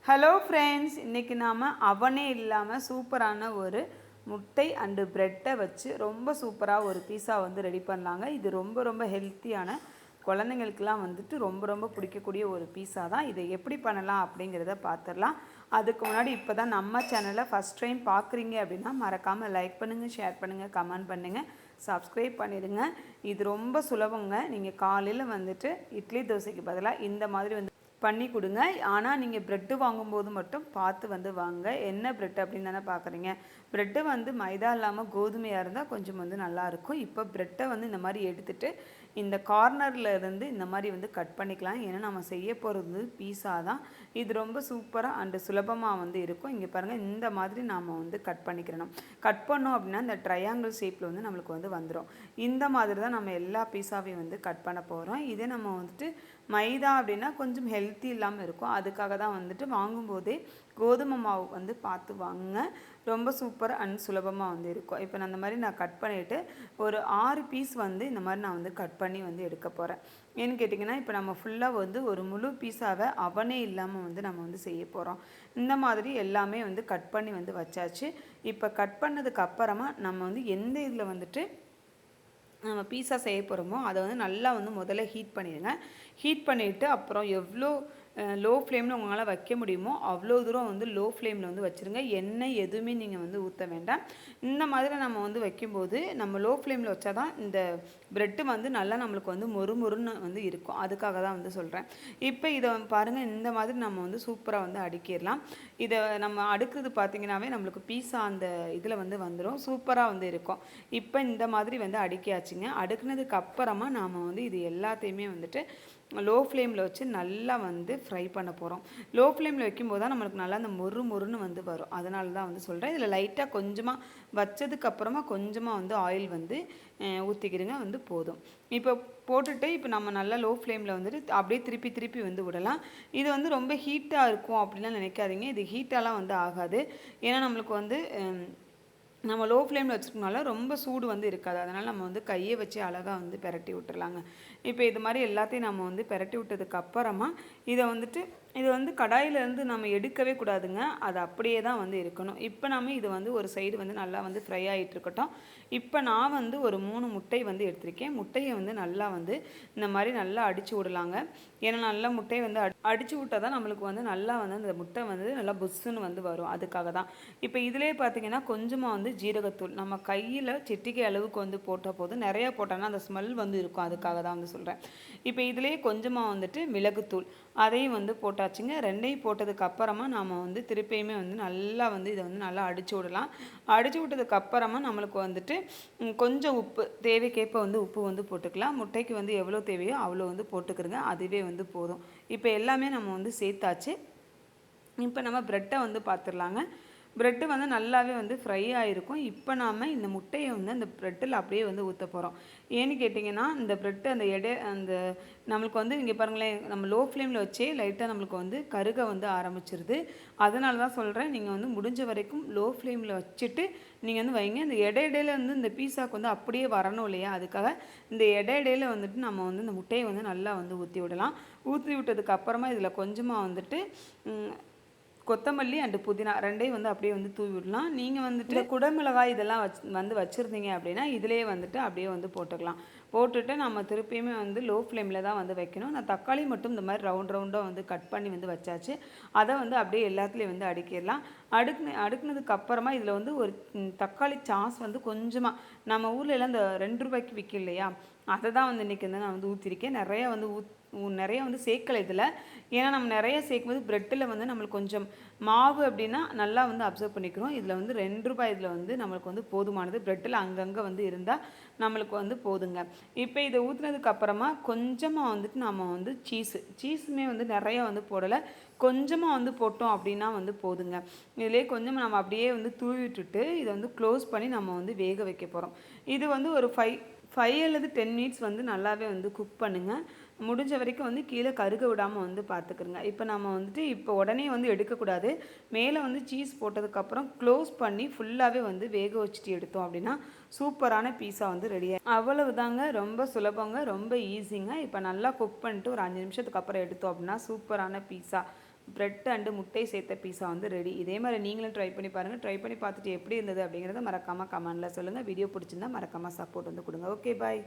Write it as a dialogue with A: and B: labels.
A: Hello friends, இன்றைக்கி நாம் அவனே இல்லாமல் சூப்பரான ஒரு முட்டை அண்டு ப்ரெட்டை வச்சு ரொம்ப சூப்பராக ஒரு பீஸா வந்து ரெடி பண்ணலாங்க. இது ரொம்ப ரொம்ப ஹெல்த்தியான குழந்தைங்களுக்கெலாம் வந்துட்டு ரொம்ப பிடிக்கக்கூடிய ஒரு பீஸா தான். இதை எப்படி பண்ணலாம் அப்படிங்கிறத பார்த்துடலாம். அதுக்கு முன்னாடி இப்போ தான் நம்ம சேனலை ஃபஸ்ட் டைம் பார்க்குறீங்க அப்படின்னா மறக்காமல் லைக் பண்ணுங்கள், ஷேர் பண்ணுங்கள், கமெண்ட் பண்ணுங்கள், சப்ஸ்கிரைப் பண்ணிடுங்க. இது ரொம்ப சுலபங்க. நீங்கள் காலையில் வந்துட்டு இட்லி தோசைக்கு பதிலாக இந்த மாதிரி வந்து பண்ணி கொடுங்க. ஆனால் நீங்கள் ப்ரெட்டு வாங்கும்போது மட்டும் பார்த்து வந்து வாங்க. என்ன ப்ரெட் அப்படின்னு தானே பார்க்குறீங்க. ப்ரெட்டு வந்து மைதா இல்லாமல் கோதுமையாக இருந்தால் கொஞ்சம் வந்து நல்லாயிருக்கும். இப்போ ப்ரெட்டை வந்து இந்த மாதிரி எடுத்துகிட்டு இந்த கார்னரில் இருந்து இந்த மாதிரி வந்து கட் பண்ணிக்கலாம். ஏன்னா நம்ம செய்ய போகிறது பீஸா தான். இது ரொம்ப சூப்பராக அண்டு சுலபமாக வந்து இருக்கும். இங்கே பாருங்கள், இந்த மாதிரி நாம் வந்து கட் பண்ணிக்கிறணும். கட் பண்ணோம் அப்படின்னா இந்த ட்ரையாங்கிள் ஷேப்பில் வந்து நம்மளுக்கு வந்து வந்துடும். இந்த மாதிரி தான் நம்ம எல்லா பீஸாவையும் வந்து கட் பண்ண போகிறோம். இதே நம்ம வந்துட்டு மைதா அப்படின்னா கொஞ்சம் ஹெல்த்தி இல்லாமல் இருக்கும். அதுக்காக தான் வந்துட்டு வாங்கும்போதே கோதுமை மாவு வந்து பார்த்து வாங்குங்க. ரொம்ப சூப்பர் அண்ட் சுலபமாக வந்து இருக்கும். இப்போ நான் அந்த மாதிரி நான் கட் பண்ணிவிட்டு ஒரு 6 பீஸ் வந்து இந்த மாதிரி நான் வந்து கட் பண்ணி வந்து எடுக்க போகிறேன். ஏன்னு கேட்டிங்கன்னா, இப்போ நம்ம ஃபுல்லாக வந்து ஒரு முழு பீஸாவை அவனே இல்லாமல் வந்து நம்ம வந்து செய்ய போகிறோம். இந்த மாதிரி எல்லாமே வந்து கட் பண்ணி வந்து வச்சாச்சு. இப்போ கட் பண்ணதுக்கு அப்புறமா நம்ம வந்து எந்த இதில் வந்துட்டு நம்ம பீஸா செய்ய போகிறோமோ அதை வந்து நல்லா வந்து முதல்ல ஹீட் பண்ணிடுங்க. ஹீட் பண்ணிவிட்டு அப்புறம் எவ்வளோ லோ ஃப்ளேமில் உங்களால் வைக்க முடியுமோ அவ்வளோ தூரம் வந்து லோ ஃப்ளேமில் வந்து வச்சுருங்க. எண்ணெய் எதுவுமே நீங்கள் வந்து ஊற்ற வேண்டாம். இந்த மாதிரி நம்ம வந்து வைக்கும்போது நம்ம லோ ஃப்ளேமில் வச்சா தான் இந்த ப்ரெட்டு வந்து நல்லா நம்மளுக்கு வந்து மொறுன்னு வந்து இருக்கும். அதுக்காக தான் வந்து சொல்கிறேன். இப்போ இதை பாருங்கள், இந்த மாதிரி நம்ம வந்து சூப்பராக வந்து அடுக்கிடலாம். இதை நம்ம அடுக்குறது பார்த்திங்கனாவே நம்மளுக்கு பீஸா அந்த இதில் வந்து வந்துடும். சூப்பராக வந்து இருக்கும். இப்போ இந்த மாதிரி வந்து அடுக்கியாச்சுங்க. அடுக்குனதுக்கு அப்புறமா நாம் வந்து இது எல்லாத்தையுமே வந்துட்டு லோ ஃப்ளேமில் வச்சு நல்லா வந்து ஃப்ரை பண்ண போகிறோம். லோ ஃப்ளேமில் வைக்கும்போது தான் நம்மளுக்கு நல்லா அந்த மொறுன்னு வந்து வரும். அதனால தான் வந்து சொல்கிறேன். இதில் லைட்டாக கொஞ்சமாக வச்சதுக்கப்புறமா கொஞ்சமாக வந்து ஆயில் வந்து ஊற்றிக்கிடுங்க வந்து போதும். இப்போ போட்டுட்டு இப்போ நம்ம நல்லா லோ ஃப்ளேமில் வந்துட்டு அப்படியே திருப்பி வந்து விடலாம். இது வந்து ரொம்ப ஹீட்டாக இருக்கும் அப்படின்லாம் நினைக்காதீங்க. இது ஹீட்டாலாம் வந்து ஆகாது. ஏன்னா நம்மளுக்கு வந்து நம்ம லோ ஃப்ளேமில் வச்சுருக்கனால ரொம்ப சூடு வந்து இருக்காது. அதனால் நம்ம வந்து கையை வச்சு அழகாக வந்து பெரட்டி விட்டுறலாங்க. இப்போ இது மாதிரி எல்லாத்தையும் நம்ம வந்து பெரட்டி விட்டதுக்கு அப்புறமா இதை வந்து கடாயிலேருந்து நம்ம எடுக்கவே கூடாதுங்க. அது அப்படியே தான் வந்து இருக்கணும். இப்போ நம்ம இது வந்து ஒரு சைடு வந்து நல்லா வந்து ஃப்ரை ஆகிட்டு இருக்கட்டும். இப்போ நான் வந்து ஒரு 3 முட்டை வந்து எடுத்திருக்கேன். முட்டையை வந்து நல்லா வந்து இந்த மாதிரி நல்லா அடித்து விடலாங்க. ஏன்னா நல்லா முட்டையை வந்து அடித்து விட்டால் தான் நம்மளுக்கு வந்து நல்லா வந்து அந்த முட்டை வந்து நல்லா புஷ்ஷுன்னு வந்து வரும். அதுக்காக தான். இப்போ இதிலே பார்த்திங்கன்னா கொஞ்சமாக வந்து ஜீரகத்தூள் நம்ம கையில் சிட்டிகை அளவுக்கு வந்து போட்ட போது நிறையா போட்டோன்னா அந்த ஸ்மெல் வந்து இருக்கும். அதுக்காக தான் வந்து சொல்கிறேன். இப்போ இதிலே கொஞ்சமாக வந்துட்டு மிளகுத்தூள் அதையும் வந்து போட்டாச்சுங்க. ரெண்டையும் போட்டதுக்கு அப்புறமா நாம் வந்து திருப்பியுமே வந்து நல்லா வந்து இதை வந்து நல்லா அடித்து விடலாம். அடித்து விட்டதுக்கு அப்புறமா நம்மளுக்கு வந்துட்டு கொஞ்சம் உப்பு தேவைக்கேற்ப வந்து உப்பு வந்து போட்டுக்கலாம். முட்டைக்கு வந்து எவ்வளோ தேவையோ அவ்வளோ வந்து போட்டுக்கிறங்க. அதுவே வந்து போதும். இப்போ எல்லாமே நம்ம வந்து சேர்த்தாச்சு. இப்போ நம்ம ப்ரெட்டை வந்து பார்த்துடலாங்க. ப்ரெட்டு வந்து நல்லாவே வந்து ஃப்ரை ஆகிருக்கும். இப்போ நாம் இந்த முட்டையை வந்து அந்த ப்ரெட்டில் அப்படியே வந்து ஊற்ற போகிறோம். ஏன்னு கேட்டிங்கன்னா, இந்த ப்ரெட்டு அந்த நம்மளுக்கு வந்து இங்கே பாருங்களேன், நம்ம லோ ஃப்ளேமில் வச்சே லைட்டாக நம்மளுக்கு வந்து கருக வந்து ஆரம்பிச்சிருது. அதனால தான் சொல்கிறேன், நீங்கள் வந்து முடிஞ்ச வரைக்கும் லோ ஃப்ளேமில் வச்சுட்டு நீங்கள் வந்து வைங்க. இந்த இடையிடையில் வந்து இந்த பீஸாவுக்கு வந்து அப்படியே வரணும் இல்லையா, அதுக்காக இந்த இடையிடையில் வந்துட்டு நம்ம வந்து இந்த முட்டையை வந்து நல்லா வந்து ஊற்றி விடலாம். ஊற்றி விட்டதுக்கு அப்புறமா இதில் கொஞ்சமாக வந்துட்டு கொத்தமல்லி அண்டு புதினா ரெண்டையும் வந்து அப்படியே வந்து தூவி விடலாம். நீங்கள் வந்துட்டு குடமிளகாய் இதெல்லாம் வச்சுருந்தீங்க அப்படின்னா இதிலே வந்துட்டு அப்படியே வந்து போட்டுக்கலாம். போட்டுட்டு நம்ம திருப்பியுமே வந்து லோ ஃப்ளேமில் தான் வந்து வைக்கணும். நான் தக்காளி மட்டும் இந்த மாதிரி ரவுண்டாக வந்து கட் பண்ணி வந்து வச்சாச்சு. அதை வந்து அப்படியே எல்லாத்துலேயும் வந்து அடுக்கிடலாம். அடுக்குனதுக்கு அப்புறமா இதில் வந்து ஒரு தக்காளி சாஸ் வந்து கொஞ்சமாக நம்ம ஊரில் எல்லாம் இந்த 2 ரூபாய்க்கு விற்கும் இல்லையா, அதை தான் வந்து இன்றைக்கி வந்து நான் வந்து ஊற்றிருக்கேன். நிறைய வந்து சேர்க்கலை இதில். ஏன்னா நம்ம நிறைய சேர்க்கும்போது ப்ரெட்டில் வந்து நம்மளுக்கு கொஞ்சம் மாவு அப்படின்னா நல்லா வந்து அப்சர்வ் பண்ணிக்கிறோம். இதில் வந்து 2 ரூபாய் இதில் வந்து நம்மளுக்கு வந்து போதுமானது. ப்ரெட்டில் அங்கங்கே வந்து இருந்தால் நம்மளுக்கு வந்து போதுங்க. இப்போ இதை ஊற்றுனதுக்கு அப்புறமா கொஞ்சமாக வந்துட்டு நம்ம வந்து சீஸுமே வந்து நிறைய வந்து போடலை, கொஞ்சமாக வந்து போட்டோம் அப்படின்னா வந்து போதுங்க. இதிலே கொஞ்சமாக நம்ம அப்படியே வந்து தூவி விட்டுட்டு இதை வந்து க்ளோஸ் பண்ணி நம்ம வந்து வேக வைக்க போகிறோம். இது வந்து ஒரு 5 அல்லது 10 மினிட்ஸ் வந்து நல்லாவே வந்து குக் பண்ணுங்கள். முடிஞ்ச வரைக்கும் வந்து கீழே கருக விடாமல் வந்து பார்த்துக்குருங்க. இப்போ நம்ம வந்துட்டு இப்போ உடனே வந்து எடுக்கக்கூடாது. மேலே வந்து சீஸ் போட்டதுக்கப்புறம் க்ளோஸ் பண்ணி ஃபுல்லாகவே வந்து வேக வச்சுட்டு எடுத்தோம் அப்படின்னா சூப்பரான பீஸா வந்து ரெடியாக அவ்வளவு தாங்க. ரொம்ப சுலபங்க, ரொம்ப ஈஸிங்க. இப்போ நல்லா குக் பண்ணிட்டு ஒரு 5 நிமிஷத்துக்கு அப்புறம் எடுத்தோம் அப்படின்னா சூப்பரான பீஸா பிரெட் அண்டு முட்டை சேர்த்த பீஸா வந்து ரெடி. இதே மாதிரி நீங்களும் ட்ரை பண்ணி பாருங்கள். ட்ரை பண்ணி பார்த்துட்டு எப்படி இருந்தது அப்படிங்கிறத மறக்காமல் கமெண்டில் சொல்லுங்கள். வீடியோ பிடிச்சிருந்தா மறக்காமல் சப்போர்ட் வந்து கொடுங்க. Okay bye.